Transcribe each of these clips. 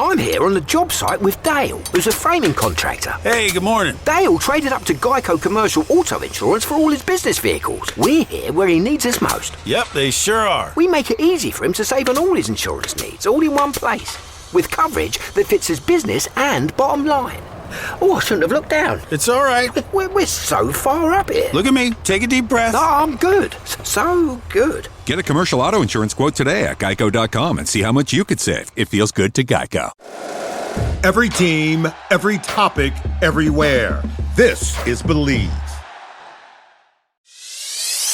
I'm here on the job site with Dale, who's a framing contractor. Hey, good morning. Dale traded up to Geico Commercial Auto Insurance for all his business vehicles. We're here where he needs us most. Yep, they sure are. We make it easy for him to save on all his insurance needs, all in one place, with coverage that fits his business and bottom line. Oh, I shouldn't have looked down. It's all right. We're so far up here. Look at me. Take a deep breath. No, I'm good. So good. Get a commercial auto insurance quote today at geico.com and see how much you could save. It feels good to Geico. Every team, every topic, everywhere. This is Bleav.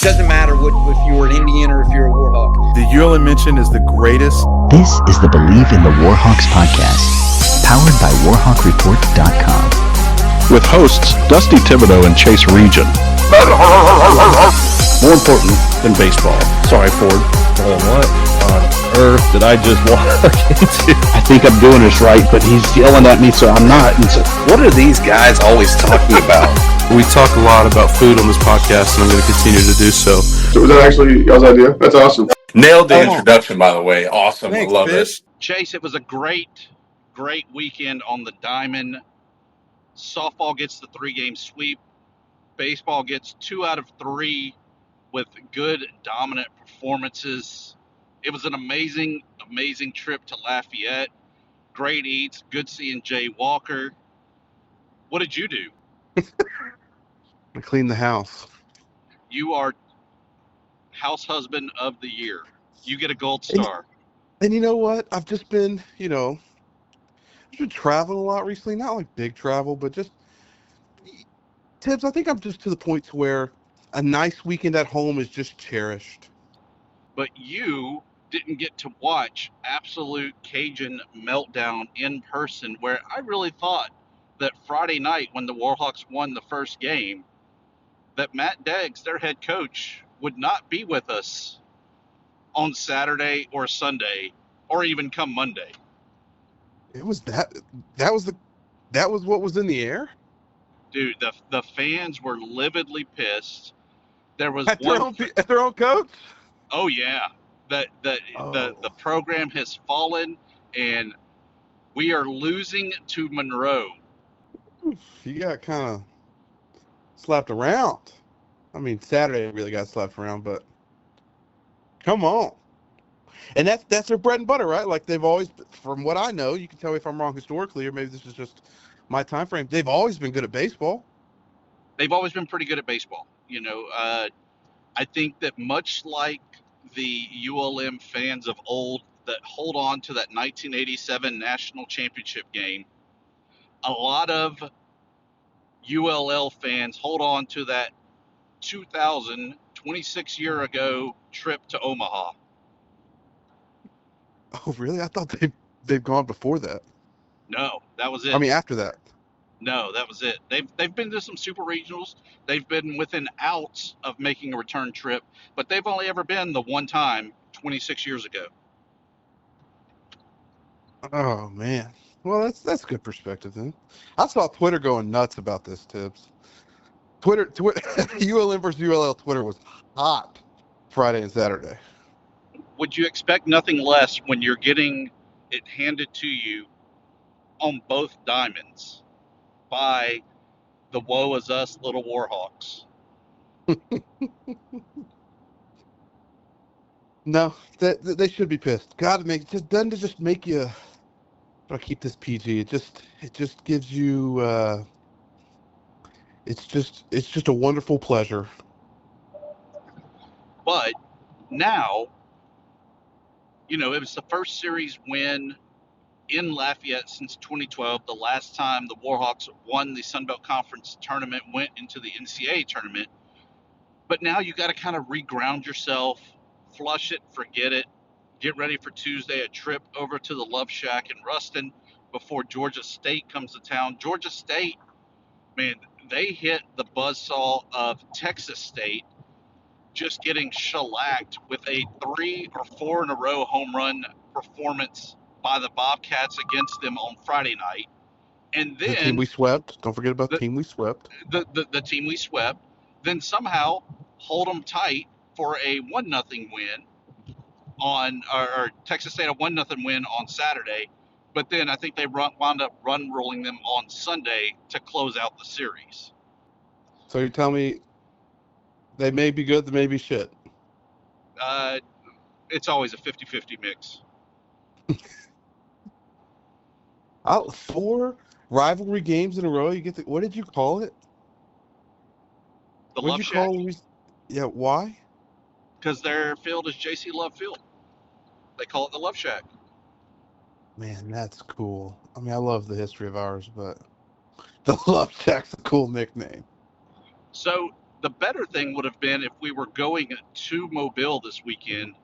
Doesn't matter if you're an Indian or if you're a Warhawk. The ULM mention is the greatest. This is the Bleav in the Warhawks podcast, powered by WarhawkReport.com. With hosts Dusty Thibodeaux and Chase Regian. More important than baseball. Sorry, Ford. What on earth did I just walk into? I think I'm doing this right, but he's yelling at me, so I'm not. And so, What are these guys always talking about? We talk a lot about food on this podcast, and I'm going to continue to do so. So was that actually y'all's idea? That's awesome. Nailed the introduction, by the way. Awesome. Thanks, I love Fish. it. Chase, it was a great weekend on the diamond. Softball gets the 3-game sweep. Baseball gets 2 out of 3 with good, dominant performances. It was an amazing trip to Lafayette. Great eats. Good seeing Jay Walker. What did you do? I cleaned the house. You are house husband of the year. You get a gold star. And you know what? I've just been, traveling a lot recently. Not like big travel, but just Tibbs, I think I'm just to the point to where a nice weekend at home is just cherished. But you didn't get to watch absolute Cajun meltdown in person, where I really thought that Friday night when the Warhawks won the first game, that Matt Deggs, their head coach, would not be with us on Saturday or Sunday or even come Monday. It was that was what was in the air? Dude, the fans were lividly pissed. There was At their own coach? Oh yeah. The program has fallen, and we are losing to Monroe. You got kind of slapped around. I mean, Saturday really got slapped around, but come on. And that's their bread and butter, right? Like they've always, from what I know, you can tell me if I'm wrong historically, or maybe this is just my time frame. They've always been good at baseball. They've always been pretty good at baseball. I think that much like the ULM fans of old that hold on to that 1987 national championship game, a lot of ULL fans hold on to that 26 year ago trip to Omaha. Oh, really? I thought they've gone before that. No, that was it. I mean, after that. No, that was it. They've been to some super regionals. They've been within outs of making a return trip, but they've only ever been the one time 26 years ago. Oh man. Well, that's good perspective then. I saw Twitter going nuts about this, Tibbs. Twitter ULM versus ULL Twitter was hot Friday and Saturday. Would you expect nothing less when you're getting it handed to you on both diamonds by the woe is us little Warhawks? No, they should be pissed. Doesn't it just make you? I'll keep this PG. It just gives you. It's just a wonderful pleasure. But now, it was the first series win in Lafayette since 2012. The last time the Warhawks won the Sun Belt Conference tournament, went into the NCAA tournament. But now you got to kind of reground yourself, flush it, forget it, get ready for Tuesday, a trip over to the Love Shack in Ruston before Georgia State comes to town. Georgia State, man, they hit the buzzsaw of Texas State, just getting shellacked with a 3 or 4 in a row home run performance by the Bobcats against them on Friday night. And then the team we swept. Don't forget about the team we swept. The team we swept. Then somehow hold them tight for a 1-0 win or Texas State a 1-0 win on Saturday But then I think they wound up rolling them on Sunday to close out the series. So you tell me they may be good, they may be shit. It's always a 50-50 mix. 4 rivalry games in a row. You get what did you call it? The what Love did you Shack? call? Yeah, why? Because their field is J.C. Love Field. They call it the Love Shack. Man, that's cool. I mean, I love the history of ours, but the Love Shack's a cool nickname. So the better thing would have been if we were going to Mobile this weekend,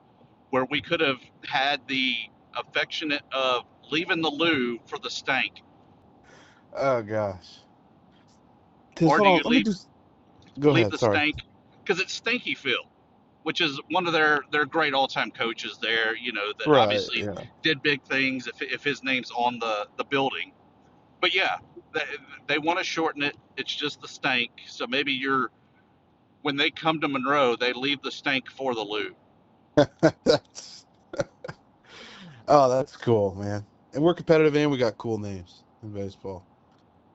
where we could have had the affectionate of leaving the loo for the stank. Oh gosh. Or do you let me just go leave ahead. the Sorry. stank? Because it's Stanky Field, which is one of their great all-time coaches there, that Right, obviously yeah. did big things if his name's on the building. But yeah, they want to shorten it. It's just the stank. So maybe when they come to Monroe, they leave the stank for the loo. That's cool, man. And we're competitive and we got cool names in baseball.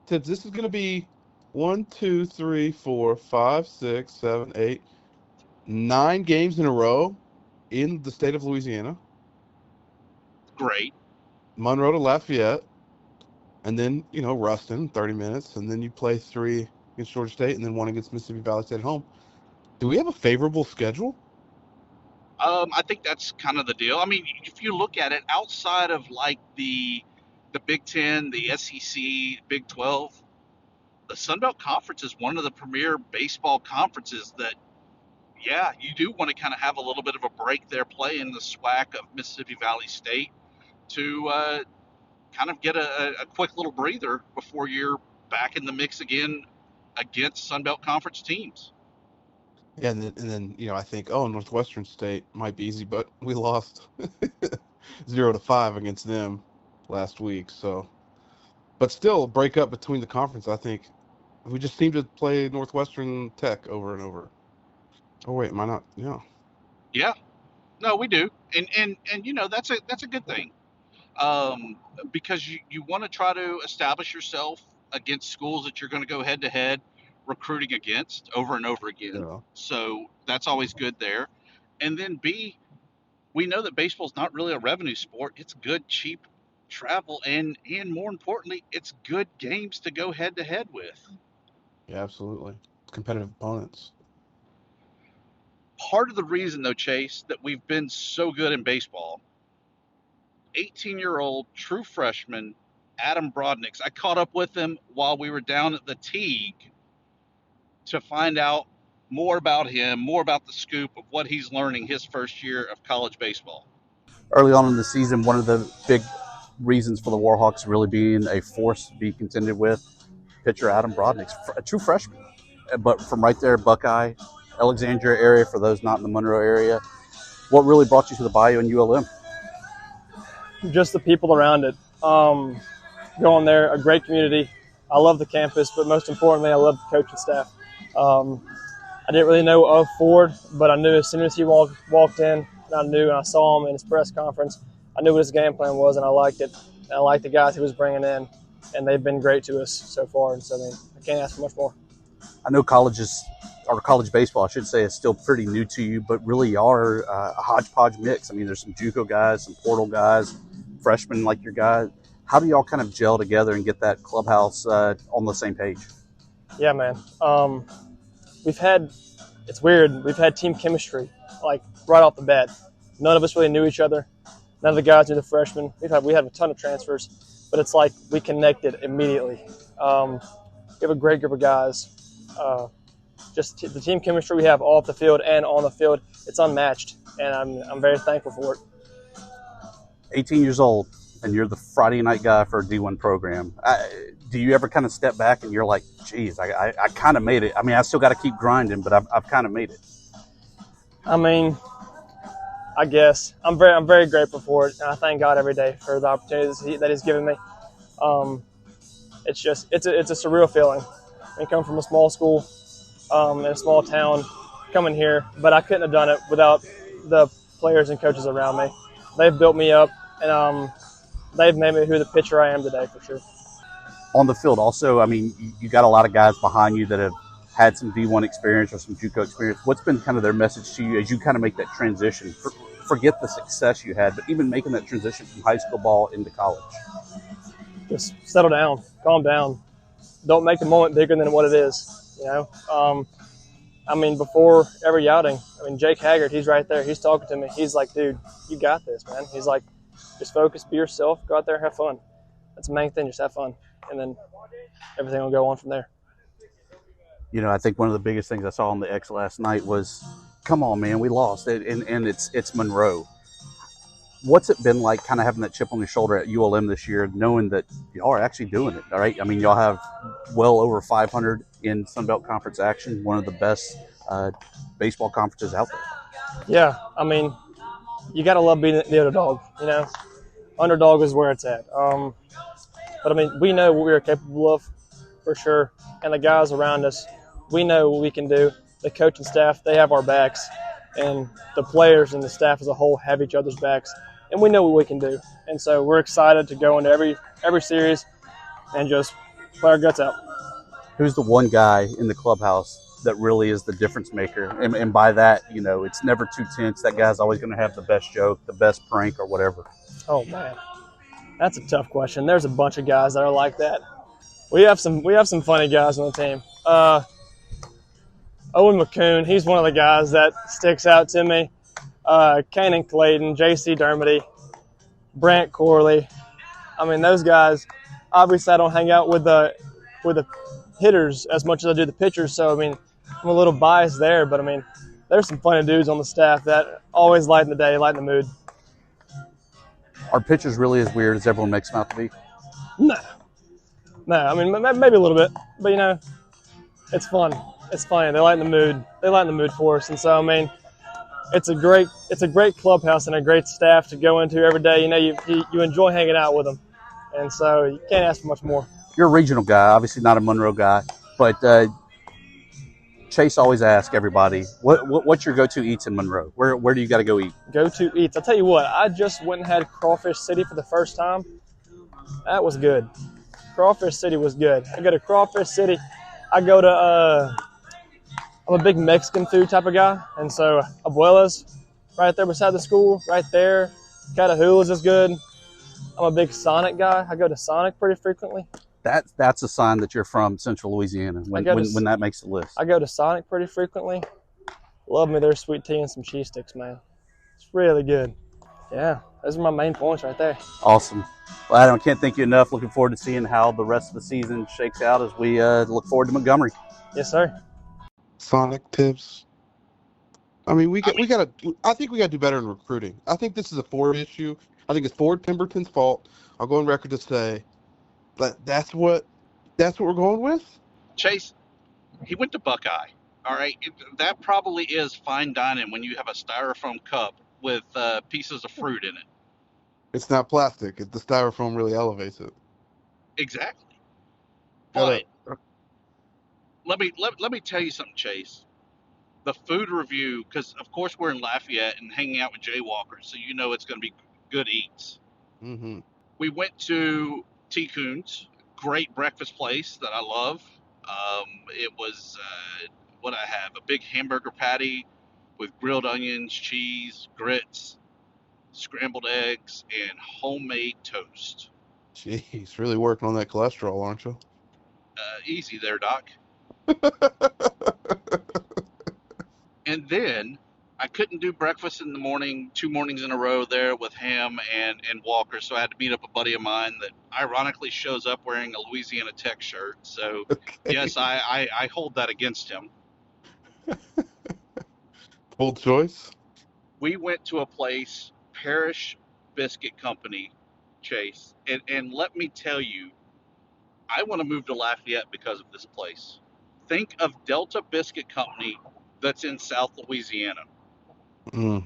Tibbs, this is going to be 1, 2, 3, 4, 5, 6, 7, 8, 9 games in a row in the state of Louisiana. Great. Monroe to Lafayette. And then, Ruston, 30 minutes. And then you play 3 against Georgia State and then 1 against Mississippi Valley State at home. Do we have a favorable schedule? I think that's kind of the deal. I mean, if you look at it outside of like the Big Ten, the SEC, Big 12, the Sun Belt Conference is one of the premier baseball conferences that, yeah, you do want to kind of have a little bit of a break there, play in the SWAC of Mississippi Valley State to kind of get a quick little breather before you're back in the mix again against Sun Belt Conference teams. Yeah, and then I think, Northwestern State might be easy, but we lost 0-5 against them last week. So, but still, a breakup between the conference. I think we just seem to play Northwestern Tech over and over. Oh wait, am I not? Yeah. Yeah, no, we do, and that's a good thing, because you want to try to establish yourself against schools that you're going to go head to head recruiting against over and over again. Yeah. So that's always good there. And then B, we know that baseball is not really a revenue sport. It's good, cheap travel, and more importantly, it's good games to go head to head with. Yeah, absolutely. Competitive opponents. Part of the reason, though, Chase, that we've been so good in baseball, 18-year-old true freshman Adam Brodnax. I caught up with him while we were down at the Teague to find out more about him, more about the scoop of what he's learning his first year of college baseball. Early on in the season, one of the big reasons for the Warhawks really being a force to be contended with, pitcher Adam Brodnax, a true freshman, but from right there, Buckeye, Alexandria area, for those not in the Monroe area. What really brought you to the Bayou and ULM? Just the people around it. Going there, a great community. I love the campus, but most importantly, I love the coaching staff. I didn't really know of Ford, but I knew as soon as he walked in, and I saw him in his press conference, I knew what his game plan was, and I liked it. And I liked the guys he was bringing in, and they've been great to us so far. And so, I can't ask for much more. I know college baseball, I should say, is still pretty new to you, but really are a hodgepodge mix. I mean, there's some JUCO guys, some portal guys, freshmen like your guys. How do y'all kind of gel together and get that clubhouse on the same page? Yeah, man. It's weird, we've had team chemistry, like right off the bat. None of us really knew each other. None of the guys knew the freshmen. We had a ton of transfers, but it's like we connected immediately. We have a great group of guys. Just the team chemistry we have off the field and on the field, it's unmatched, and I'm very thankful for it. 18 years old, and you're the Friday night guy for a D1 program. Do you ever kind of step back and you're like, geez, I kind of made it. I mean, I still got to keep grinding, but I've kind of made it. I mean, I guess I'm very grateful for it, and I thank God every day for the opportunities that He's given me. It's a surreal feeling. I come from a small school in a small town, coming here, but I couldn't have done it without the players and coaches around me. They've built me up, and they've made me who the pitcher I am today for sure. On the field, also, I mean, you got a lot of guys behind you that have had some D1 experience or some JUCO experience. What's been kind of their message to you as you kind of make that transition? Forget the success you had, but even making that transition from high school ball into college. Just settle down, calm down. Don't make the moment bigger than what it is. You know, I mean, before every outing, I mean, Jake Haggard, he's right there. He's talking to me. He's like, dude, you got this, man. He's like, just focus, be yourself, go out there, have fun. That's the main thing, just have fun. And then everything will go on from there. You know, I think one of the biggest things I saw on the X last night was, come on, man, we lost. And it's Monroe. What's it been like kind of having that chip on your shoulder at ULM this year, knowing that y'all are actually doing it, all right? I mean, y'all have well over 500 in Sun Belt Conference action, one of the best baseball conferences out there. Yeah, I mean, you got to love being the underdog, you know. Underdog is where it's at. But, I mean, we know what we are capable of for sure. And the guys around us, we know what we can do. The coaching staff, they have our backs. And the players and the staff as a whole have each other's backs. And we know what we can do. And so we're excited to go into every series and just play our guts out. Who's the one guy in the clubhouse that really is the difference maker? And by that, you know, it's never too tense. That guy's always going to have the best joke, the best prank or whatever. Oh, man. That's a tough question. There's a bunch of guys that are like that. We have some funny guys on the team. Owen McCoon, he's one of the guys that sticks out to me. Kanan Clayton, J.C. Dermody, Brant Corley. I mean, those guys, obviously I don't hang out with the hitters as much as I do the pitchers, so, I mean, I'm a little biased there, but, I mean, there's some funny dudes on the staff that always lighten the day, lighten the mood. Are pitchers really as weird as everyone makes them out to be? No, I mean, maybe a little bit, but, you know, it's fun. It's funny. They lighten the mood. They lighten the mood for us, and so, I mean, it's a great clubhouse and a great staff to go into every day. You know, you enjoy hanging out with them, and so you can't ask for much more. You're a regional guy, obviously not a Monroe guy, but Chase always asks everybody, what's your go-to eats in Monroe? Where do you got to go eat? Go-to eats. I'll tell you what, I just went and had Crawfish City for the first time. That was good. Crawfish City was good. I go to Crawfish City. I go to I'm a big Mexican food type of guy, and so Abuela's right there beside the school, right there. Catahoula's is good. I'm a big Sonic guy. I go to Sonic pretty frequently. That's a sign that you're from Central Louisiana when that makes the list. I go to Sonic pretty frequently. Love me their sweet tea and some cheese sticks, man. It's really good. Yeah, those are my main points right there. Awesome. Well, Adam, I can't thank you enough. Looking forward to seeing how the rest of the season shakes out as we look forward to Montgomery. Yes, sir. Sonic tips. I mean, I think we got to do better in recruiting. I think this is a Ford issue. I think it's Ford Pemberton's fault. I'll go on record to say that that's what we're going with. Chase, he went to Buckeye. All right, that probably is fine dining when you have a styrofoam cup with pieces of fruit in it. It's not plastic. The styrofoam really elevates it. Exactly. But let me tell you something, Chase. The food review, because of course we're in Lafayette and hanging out with jaywalkers, so you know it's going to be good eats. Mm-hmm. We went to T. Coon's, great breakfast place that I love. It was what I have, a big hamburger patty with grilled onions, cheese, grits, scrambled eggs, and homemade toast. Jeez, really working on that cholesterol, aren't you? Easy there, Doc. And then I couldn't do breakfast in the morning, 2 mornings in a row there with him and Walker, so I had to meet up a buddy of mine that ironically shows up wearing a Louisiana Tech shirt. So, yes, I hold that against him. Bold choice. We went to a place, Parish Biscuit Company, Chase, and let me tell you, I want to move to Lafayette because of this place. Think of Delta Biscuit Company that's in South Louisiana. Love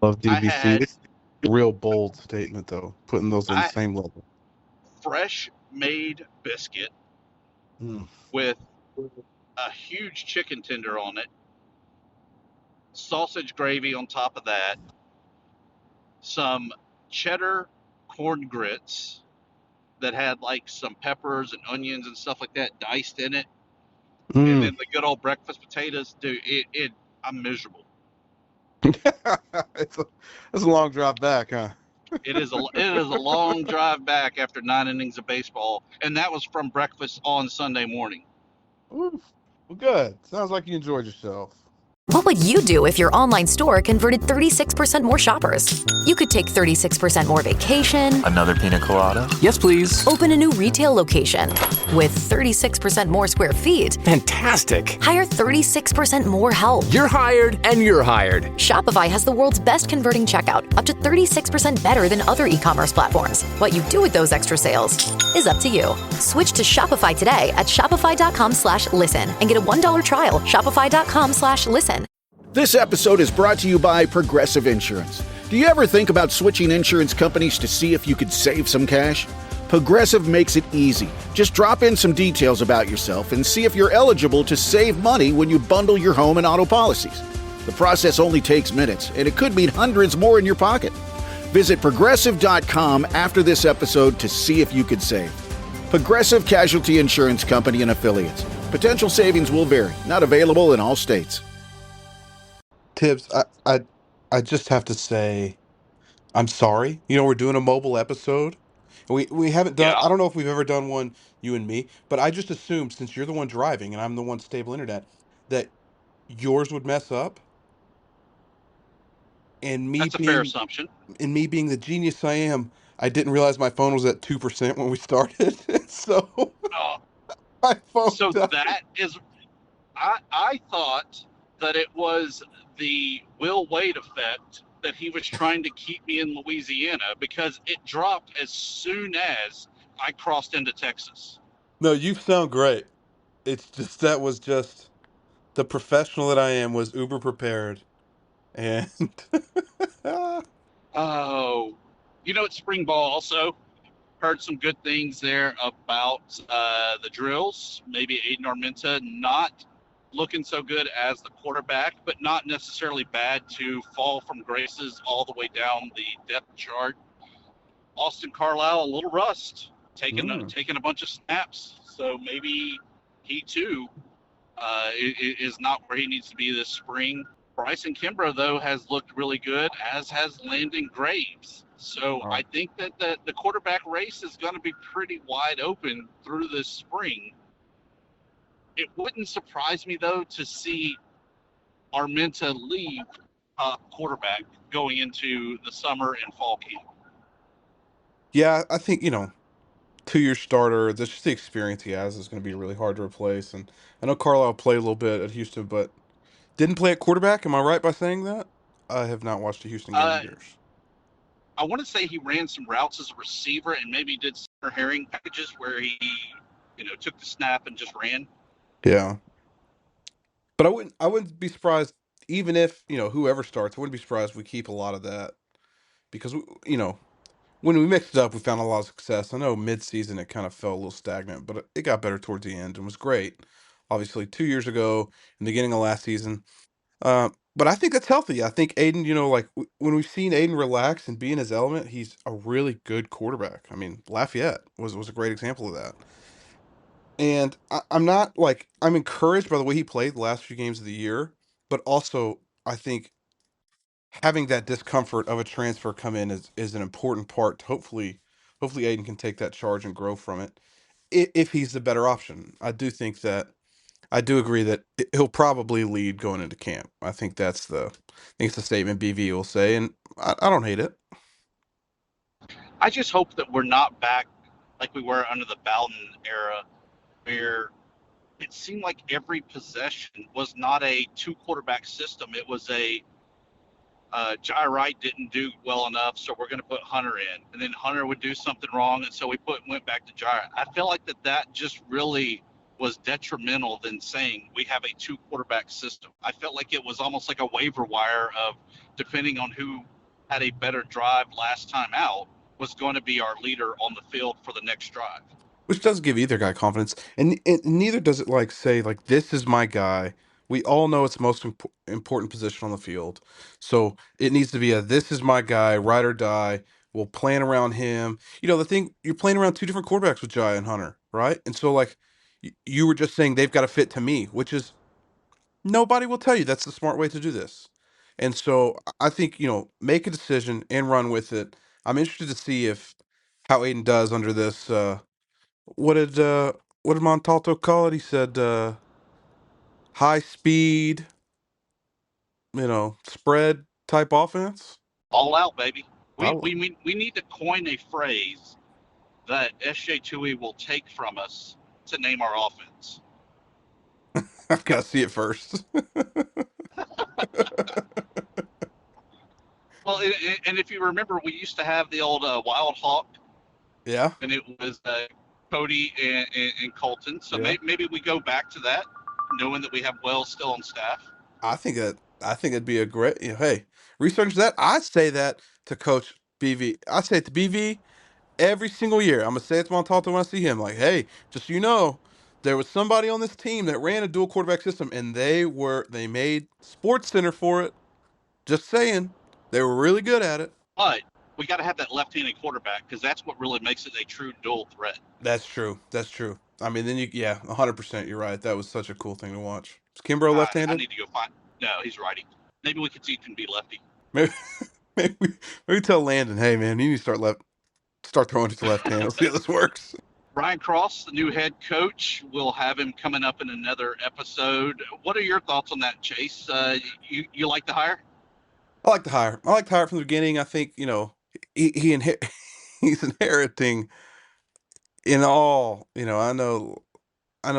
DBC. It's a real bold statement, though, putting those on the same level. Fresh made biscuit with a huge chicken tender on it, sausage gravy on top of that, some cheddar corn grits that had like some peppers and onions and stuff like that diced in it, and then the good old breakfast potatoes. Dude, I'm miserable. It's a long drop back, huh? It is a long drive back after 9 innings of baseball, and that was from breakfast on Sunday morning. Oof. Well, good. Sounds like you enjoyed yourself. What would you do if your online store converted 36% more shoppers? You could take 36% more vacation. Another pina colada? Yes, please. Open a new retail location with 36% more square feet. Fantastic. Hire 36% more help. You're hired and you're hired. Shopify has the world's best converting checkout, up to 36% better than other e-commerce platforms. What you do with those extra sales is up to you. Switch to Shopify today at shopify.com/listen and get a $1 trial. Shopify.com/listen. This episode is brought to you by Progressive Insurance. Do you ever think about switching insurance companies to see if you could save some cash? Progressive makes it easy. Just drop in some details about yourself and see if you're eligible to save money when you bundle your home and auto policies. The process only takes minutes, and it could mean hundreds more in your pocket. Visit Progressive.com after this episode to see if you could save. Progressive Casualty Insurance Company and Affiliates. Potential savings will vary. Not available in all states. Tibbs, I just have to say, I'm sorry. You know, we're doing a mobile episode. We haven't done. I don't know if we've ever done one, you and me, but I just assumed since you're the one driving and I'm the one stable internet, that yours would mess up. And me That's a fair assumption. And me being the genius I am, I didn't realize my phone was at 2% when we started. So my phone. So that is, I thought that it was the Will Wade effect, that he was trying to keep me in Louisiana, because it dropped as soon as I crossed into Texas. No, you sound great. It's just that was just the professional that I am was uber prepared. And oh, you know, it's spring ball also. Heard some good things there about the drills. Maybe Aiden Armenta not looking so good as the quarterback, but not necessarily bad to fall from graces all the way down the depth chart. Austin Carlisle, a little rust, taking a bunch of snaps, so maybe he too is not where he needs to be this spring. Bryson Kimbrough, though, has looked really good, as has Landon Graves. So I think that the quarterback race is going to be pretty wide open through this spring. It wouldn't surprise me, though, to see Armenta leave quarterback going into the summer and fall camp. yeah, I think, you know, 2-year starter, that's just the experience he has is going to be really hard to replace. And I know Carlisle played a little bit at Houston, but didn't play at quarterback. Am I right by saying that? I have not watched a Houston game in years. I want to say he ran some routes as a receiver and maybe did center herring packages where he, you know, took the snap and just ran. Yeah. But I wouldn't be surprised, even if, you know, whoever starts, I wouldn't be surprised if we keep a lot of that. Because, you know, when we mixed it up, we found a lot of success. I know mid-season it kind of felt a little stagnant, but it got better towards the end and was great. Obviously, 2 years ago, in the beginning of last season. But I think that's healthy. I think Aiden, you know, like when we've seen Aiden relax and be in his element, he's a really good quarterback. I mean, Lafayette was a great example of that. And I'm not like, I'm encouraged by the way he played the last few games of the year, but also I think having that discomfort of a transfer come in is an important part. Hopefully Aiden can take that charge and grow from it if he's the better option. I do agree that he'll probably lead going into camp. I think it's the statement BV will say, and I don't hate it. I just hope that we're not back like we were under the Bowden era, where it seemed like every possession was not a 2-quarterback system. It was a Jai Wright didn't do well enough, so we're going to put Hunter in, and then Hunter would do something wrong, and so we went back to Jai. I feel like that just really was detrimental than saying we have a 2-quarterback system. I felt like it was almost like a waiver wire of, depending on who had a better drive last time out, was going to be our leader on the field for the next drive. Which doesn't give either guy confidence, and neither does it like say like, this is my guy. We all know it's the most important position on the field, so it needs to be this is my guy, ride or die. will plan around him. The thing, you're playing around two different quarterbacks with Jai and Hunter, right? And so, like, you were just saying they've got to fit to me, which is nobody will tell you that's the smart way to do this. And so I think, make a decision and run with it. I'm interested to see how Aiden does under this. What did Montalto call it? He said high speed, spread type offense. All out, baby. I We need to coin a phrase that SJ Tui will take from us to name our offense. I've got to see it first. Well, and if you remember, we used to have the old Wild Hawk. Yeah. And it was Cody and Colton. So Yeah. maybe we go back to that, knowing that we have Wells still on staff. I think it'd be a great. Hey, research that. I say that to Coach BV. I say it to BV every single year. I'm gonna say it to Montalto when I see him. Like, hey, just so you know, there was somebody on this team that ran a dual quarterback system, and they made Sports Center for it. Just saying, they were really good at it. But we got to have that left-handed quarterback because that's what really makes it a true dual threat. That's true. I mean, then 100%. You're right. That was such a cool thing to watch. Is Kimbrough left-handed? I need to go find. No, he's righty. Maybe we could see him be lefty. Maybe tell Landon, hey man, you need to start throwing to the left hand. Let's see how this works. Ryan Cross, the new head coach, we'll have him coming up in another episode. What are your thoughts on that, Chase? You like the hire? I like the hire. From the beginning. I think he's inheriting in all. I know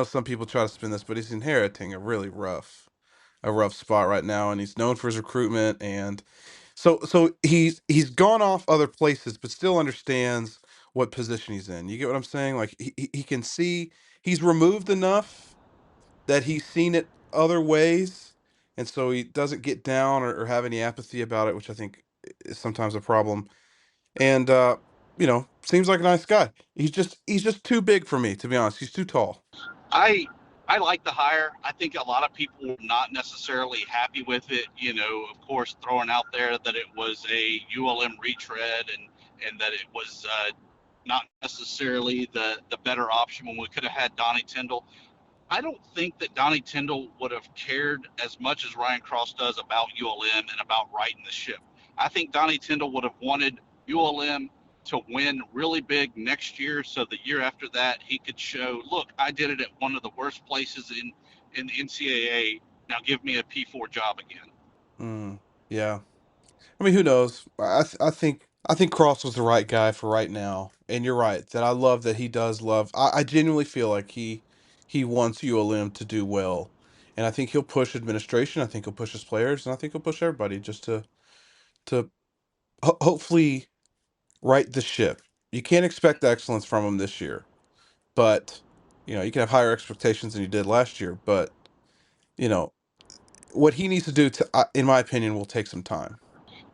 some people try to spin this, but he's inheriting a really rough spot right now, and he's known for his recruitment, and so he's gone off other places, but still understands what position he's in. You get what I'm saying? Like he can see he's removed enough that he's seen it other ways, and so he doesn't get down or have any apathy about it, which I think is sometimes a problem. And seems like a nice guy. He's just too big for me, to be honest. He's too tall. I like the hire. I think a lot of people were not necessarily happy with it. Of course, throwing out there that it was a ULM retread and that it was not necessarily the better option when we could have had Donnie Tyndall. I don't think that Donnie Tyndall would have cared as much as Ryan Cross does about ULM and about righting the ship. I think Donnie Tyndall would have wanted ULM to win really big next year, so the year after that he could show, look, I did it at one of the worst places in the NCAA. Now give me a P4 job again. Yeah. I mean, who knows? I think Cross was the right guy for right now, and you're right that I love that he does love. I genuinely feel like he wants ULM to do well, and I think he'll push administration. I think he'll push his players, and I think he'll push everybody just to hopefully right the ship. You can't expect excellence from him this year, but you can have higher expectations than you did last year. But what he needs to do, in my opinion, will take some time.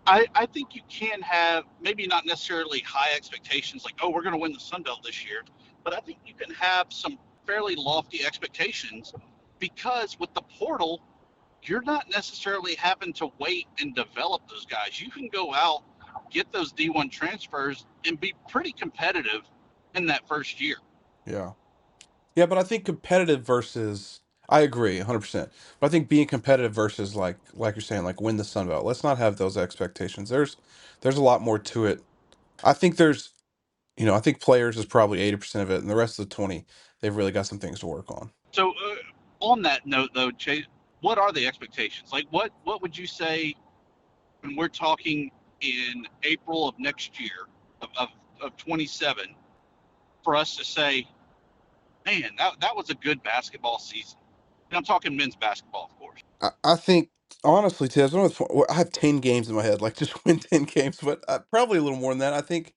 I think you can have maybe not necessarily high expectations like, oh, we're going to win the Sun Belt this year, but I think you can have some fairly lofty expectations because with the portal, you're not necessarily having to wait and develop those guys. You can go out, get those D1 transfers, and be pretty competitive in that first year. Yeah, but I think competitive versus, I agree 100%. But I think being competitive versus like you're saying, like win the Sun Belt. Let's not have those expectations. There's a lot more to it. I think I think players is probably 80% of it, and the rest of the 20, they've really got some things to work on. So on that note, though, Chase, what are the expectations? Like, what would you say when we're talking in April of next year of 27 for us to say, man, that was a good basketball season? And I'm talking men's basketball, of course. I think, honestly, Tibbs, I have 10 games in my head, like just win 10 games, but probably a little more than that. I think,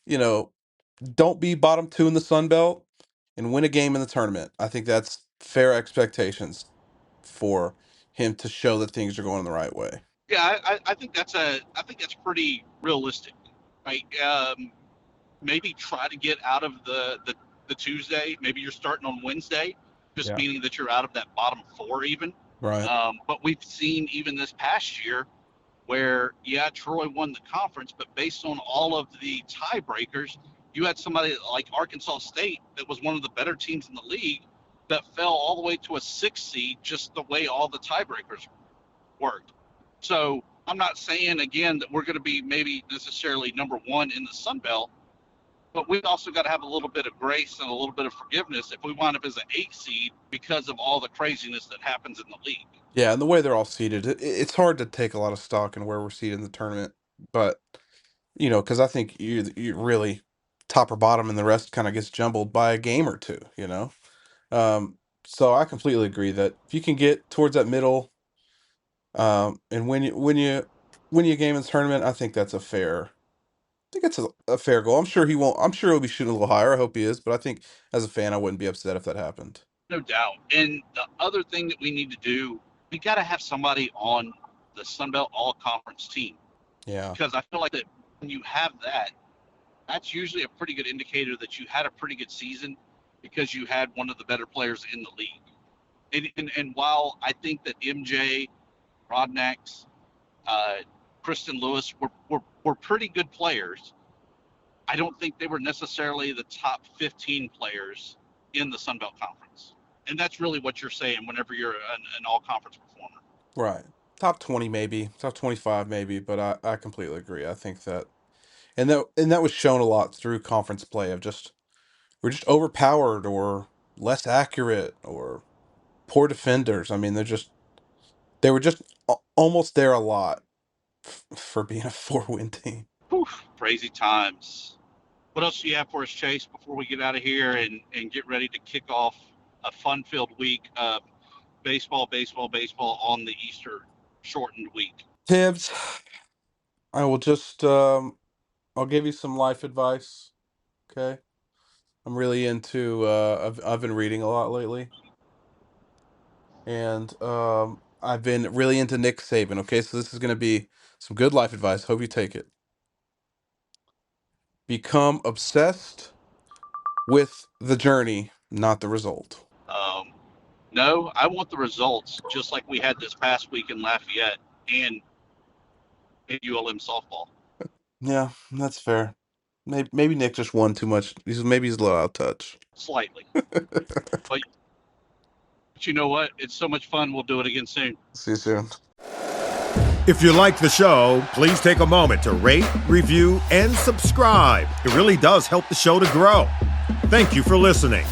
don't be bottom 2 in the Sun Belt and win a game in the tournament. I think that's fair expectations for him to show that things are going the right way. Yeah, I think that's pretty realistic, right? Maybe try to get out of the Tuesday. Maybe you're starting on Wednesday, just meaning that you're out of that bottom 4 even. Right. But we've seen even this past year where, yeah, Troy won the conference, but based on all of the tiebreakers, you had somebody like Arkansas State that was one of the better teams in the league that fell all the way to a 6th seed just the way all the tiebreakers worked. So I'm not saying, again, that we're going to be maybe necessarily number one in the Sun Belt, but we've also got to have a little bit of grace and a little bit of forgiveness if we wind up as an 8th seed because of all the craziness that happens in the league. Yeah, and the way they're all seeded, it's hard to take a lot of stock in where we're seated in the tournament. But, because I think you really top or bottom and the rest kind of gets jumbled by a game or two, So I completely agree that if you can get towards that middle and when you win a game in the tournament, I think that's a fair goal. I'm sure he'll be shooting a little higher. I hope he is, but I think as a fan, I wouldn't be upset if that happened. No doubt. And the other thing that we need to do, we got to have somebody on the Sun Belt All-Conference team. Yeah. Because I feel like that when you have that, that's usually a pretty good indicator that you had a pretty good season because you had one of the better players in the league. And while I think that MJ, Brodnax, Kristen Lewis were pretty good players, I don't think they were necessarily the top 15 players in the Sun Belt Conference. And that's really what you're saying whenever you're an all-conference performer. Right. Top 20 maybe, top 25 maybe, but I completely agree. I think that and that was shown a lot through conference play of we're just overpowered or less accurate or poor defenders. I mean, they were just almost there a lot for being a 4-win team. Whew, crazy times. What else do you have for us, Chase, before we get out of here and get ready to kick off a fun-filled week of baseball on the Easter shortened week? Tibbs, I will just I'll give you some life advice. Okay. I'm really into I've been reading a lot lately. And I've been really into Nick Saban. Okay, so this is going to be some good life advice. Hope you take it. Become obsessed with the journey, not the result. No, I want the results, just like we had this past week in Lafayette and in ULM softball. Yeah, that's fair. Maybe Nick just won too much. Maybe he's a little out of touch. Slightly. But you know what? It's so much fun. We'll do it again soon. See you soon. If you like the show, please take a moment to rate, review, and subscribe. It really does help the show to grow. Thank you for listening.